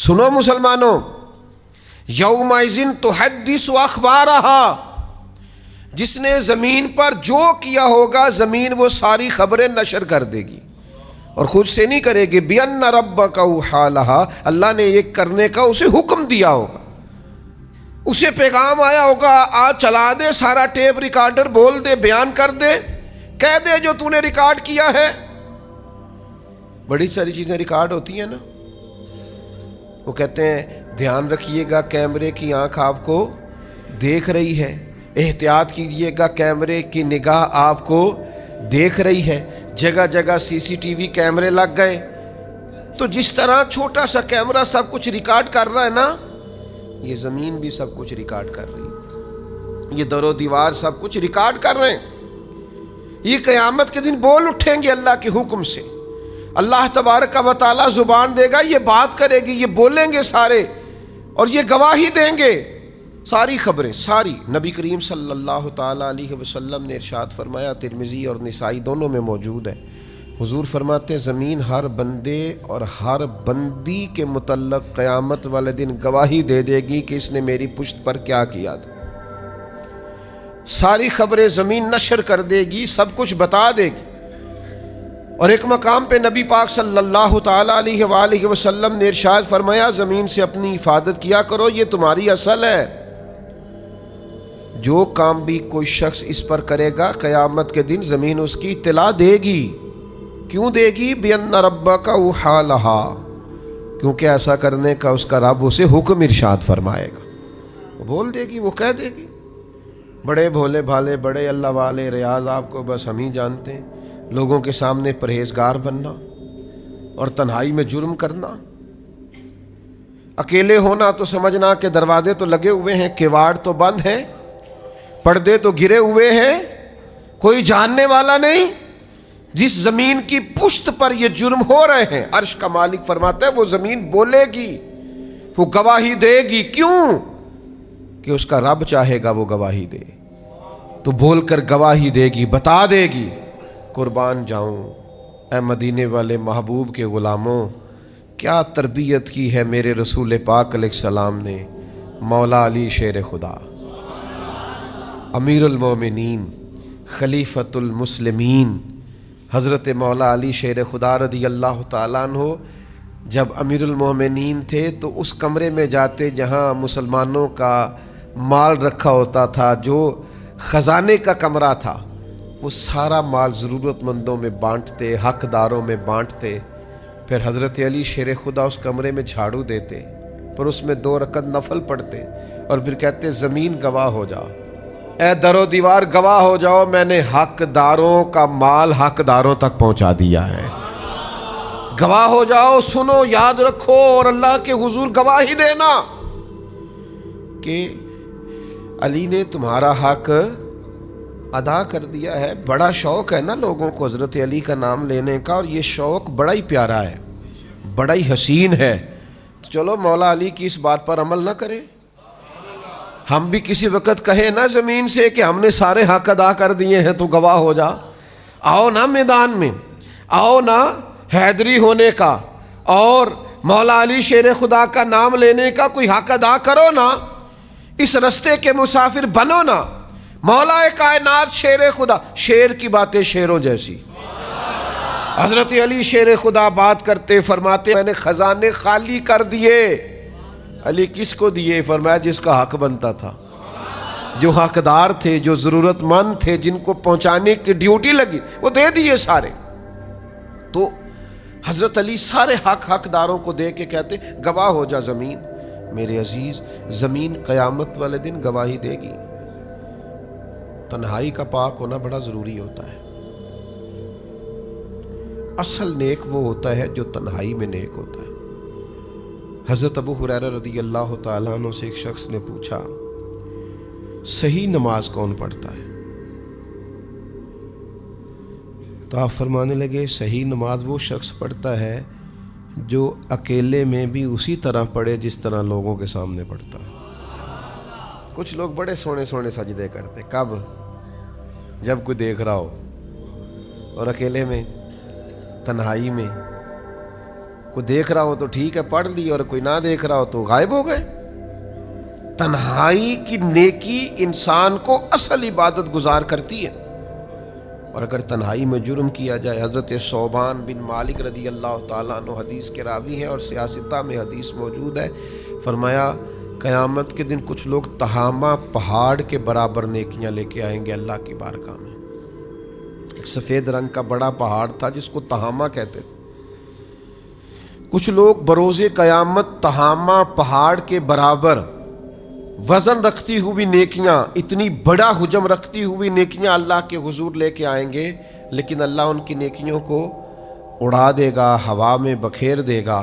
سنو مسلمانوں، یومئذ تحدث اخبارہا، جس نے زمین پر جو کیا ہوگا زمین وہ ساری خبریں نشر کر دے گی، اور خود سے نہیں کرے گی۔ بِأَنَّ رَبَّكَ أَوْحَىٰ لَهَا، اللہ نے یہ کرنے کا اسے حکم دیا ہوگا، اسے پیغام آیا ہوگا، آج چلا دے سارا ٹیپ ریکارڈر، بول دے، بیان کر دے، کہہ دے جو تو نے ریکارڈ کیا ہے۔ بڑی ساری چیزیں ریکارڈ ہوتی ہیں نا، وہ کہتے ہیں دھیان رکھیے گا کیمرے کی آنکھ آپ کو دیکھ رہی ہے، احتیاط کیجیے گا کیمرے کی نگاہ آپ کو دیکھ رہی ہے، جگہ جگہ سی سی ٹی وی کیمرے لگ گئے۔ تو جس طرح چھوٹا سا کیمرہ سب کچھ ریکارڈ کر رہا ہے نا، یہ زمین بھی سب کچھ ریکارڈ کر رہی ہے، یہ در و دیوار سب کچھ ریکارڈ کر رہے ہیں۔ یہ قیامت کے دن بول اٹھیں گے اللہ کے حکم سے، اللہ تبارک و تعالیٰ زبان دے گا، یہ بات کرے گی، یہ بولیں گے سارے، اور یہ گواہی دیں گے، ساری خبریں ساری۔ نبی کریم صلی اللہ تعالیٰ علیہ وسلم نے ارشاد فرمایا، ترمذی اور نسائی دونوں میں موجود ہے، حضور فرماتے ہیں زمین ہر بندے اور ہر بندی کے متعلق قیامت والے دن گواہی دے دے گی کہ اس نے میری پشت پر کیا کیا تھا۔ ساری خبریں زمین نشر کر دے گی، سب کچھ بتا دے گی۔ اور ایک مقام پہ نبی پاک صلی اللہ تعالیٰ علیہ وآلہ وسلم نے ارشاد فرمایا، زمین سے اپنی حفاظت کیا کرو، یہ تمہاری اصل ہے۔ جو کام بھی کوئی شخص اس پر کرے گا قیامت کے دن زمین اس کی اطلاع دے گی۔ کیوں دے گی؟ بِأَنَّ رَبَّكَ أَوْحَىٰ لَهَا، کیونکہ ایسا کرنے کا اس کا رب اسے حکم ارشاد فرمائے گا، وہ بول دے گی، وہ کہہ دے گی۔ بڑے بھولے بھالے، بڑے اللہ والے ریاض آپ کو بس ہم ہی جانتے ہیں، لوگوں کے سامنے پرہیزگار بننا اور تنہائی میں جرم کرنا، اکیلے ہونا تو سمجھنا کہ دروازے تو لگے ہوئے ہیں، کیواڑ تو بند ہیں، پردے تو گرے ہوئے ہیں، کوئی جاننے والا نہیں۔ جس زمین کی پشت پر یہ جرم ہو رہے ہیں، عرش کا مالک فرماتا ہے وہ زمین بولے گی، وہ گواہی دے گی۔ کیوں؟ کہ اس کا رب چاہے گا وہ گواہی دے، تو بول کر گواہی دے گی، بتا دے گی۔ قربان جاؤں اے مدینے والے محبوب کے غلاموں، کیا تربیت کی ہے میرے رسول پاک علیہ السلام نے۔ مولا علی شیر خدا، امیر المومنین، خلیفۃ المسلمین، حضرت مولا علی شیر خدا رضی اللہ تعالیٰ عنہ جب امیر المومنین تھے تو اس کمرے میں جاتے جہاں مسلمانوں کا مال رکھا ہوتا تھا، جو خزانے کا کمرہ تھا، وہ سارا مال ضرورت مندوں میں بانٹتے، حق داروں میں بانٹتے۔ پھر حضرت علی شیر خدا اس کمرے میں جھاڑو دیتے، پھر اس میں 2 رکعت نفل پڑھتے، اور پھر کہتے زمین گواہ ہو جاؤ، اے در و دیوار گواہ ہو جاؤ، میں نے حق داروں کا مال حق داروں تک پہنچا دیا ہے۔ گواہ ہو جاؤ، سنو، یاد رکھو، اور اللہ کے حضور گواہی دینا کہ علی نے تمہارا حق ادا کر دیا ہے۔ بڑا شوق ہے نا لوگوں کو حضرت علی کا نام لینے کا، اور یہ شوق بڑا ہی پیارا ہے، بڑا ہی حسین ہے۔ تو چلو مولا علی کی اس بات پر عمل نہ کریں، ہم بھی کسی وقت کہیں نا زمین سے کہ ہم نے سارے حق ادا کر دیے ہیں، تو گواہ ہو جا۔ آؤ نا میدان میں، آؤ نا حیدری ہونے کا اور مولا علی شیر خدا کا نام لینے کا کوئی حق ادا کرو نا، اس رستے کے مسافر بنو نا۔ مولا کائنات شیر خدا، شیر کی باتیں شیروں جیسی۔ حضرت علی شیر خدا بات کرتے فرماتے میں نے خزانے خالی کر دیے۔ علی کس کو دیے؟ فرمایا جس کا حق بنتا تھا، جو حقدار تھے، جو ضرورت مند تھے، جن کو پہنچانے کی ڈیوٹی لگی، وہ دے دیے سارے۔ تو حضرت علی سارے حقداروں کو دے کے کہتے گواہ ہو جا زمین۔ میرے عزیز، زمین قیامت والے دن گواہی دے گی۔ تنہائی کا پاک ہونا بڑا ضروری ہوتا ہے۔ اصل نیک وہ ہوتا ہے جو تنہائی میں نیک ہوتا ہے۔ حضرت ابو ہریرہ رضی اللہ تعالیٰ عنہ سے ایک شخص نے پوچھا صحیح نماز کون پڑھتا ہے؟ تو آپ فرمانے لگے صحیح نماز وہ شخص پڑھتا ہے جو اکیلے میں بھی اسی طرح پڑھے جس طرح لوگوں کے سامنے پڑھتا ہے۔ کچھ لوگ بڑے سونے سونے سجدے کرتے، کب؟ جب کوئی دیکھ رہا ہو، اور اکیلے میں، تنہائی میں کوئی دیکھ رہا ہو تو ٹھیک ہے پڑھ لی، اور کوئی نہ دیکھ رہا ہو تو غائب ہو گئے۔ تنہائی کی نیکی انسان کو اصل عبادت گزار کرتی ہے، اور اگر تنہائی میں جرم کیا جائے، حضرت ثوبان بن مالک رضی اللہ تعالیٰ عنہ حدیث کے راوی ہیں اور سیاستہ میں حدیث موجود ہے، فرمایا قیامت کے دن کچھ لوگ تہامہ پہاڑ کے برابر نیکیاں لے کے آئیں گے اللہ کی بارگاہ میں۔ ایک سفید رنگ کا بڑا پہاڑ تھا جس کو تہامہ کہتے تھے۔ کچھ لوگ بروز قیامت تہامہ پہاڑ کے برابر وزن رکھتی ہوئی نیکیاں، اتنی بڑا حجم رکھتی ہوئی نیکیاں اللہ کے حضور لے کے آئیں گے، لیکن اللہ ان کی نیکیوں کو اڑا دے گا، ہوا میں بکھیر دے گا۔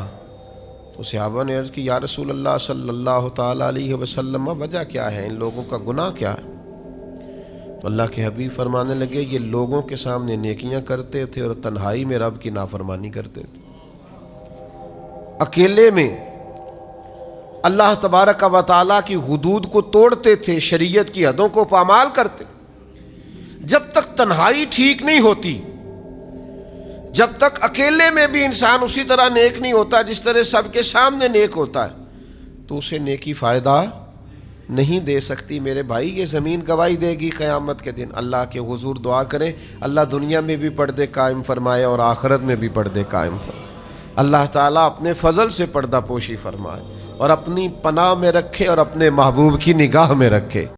تو صحابہ نے عرض کی یا رسول اللہ صلی اللہ تعالیٰ علیہ وسلم، وجہ کیا ہے، ان لوگوں کا گناہ کیا ہے؟ تو اللہ کے حبیب فرمانے لگے یہ لوگوں کے سامنے نیکیاں کرتے تھے اور تنہائی میں رب کی نافرمانی کرتے تھے۔ اکیلے میں اللہ تبارک و تعالیٰ کی حدود کو توڑتے تھے، شریعت کی حدوں کو پامال کرتے۔ جب تک تنہائی ٹھیک نہیں ہوتی، جب تک اکیلے میں بھی انسان اسی طرح نیک نہیں ہوتا جس طرح سب کے سامنے نیک ہوتا ہے، تو اسے نیکی فائدہ نہیں دے سکتی۔ میرے بھائی یہ زمین گواہی دے گی قیامت کے دن۔ اللہ کے حضور دعا کریں اللہ دنیا میں بھی پردے قائم فرمائے اور آخرت میں بھی پردے قائم فرمائے۔ اللہ تعالیٰ اپنے فضل سے پردہ پوشی فرمائے اور اپنی پناہ میں رکھے اور اپنے محبوب کی نگاہ میں رکھے۔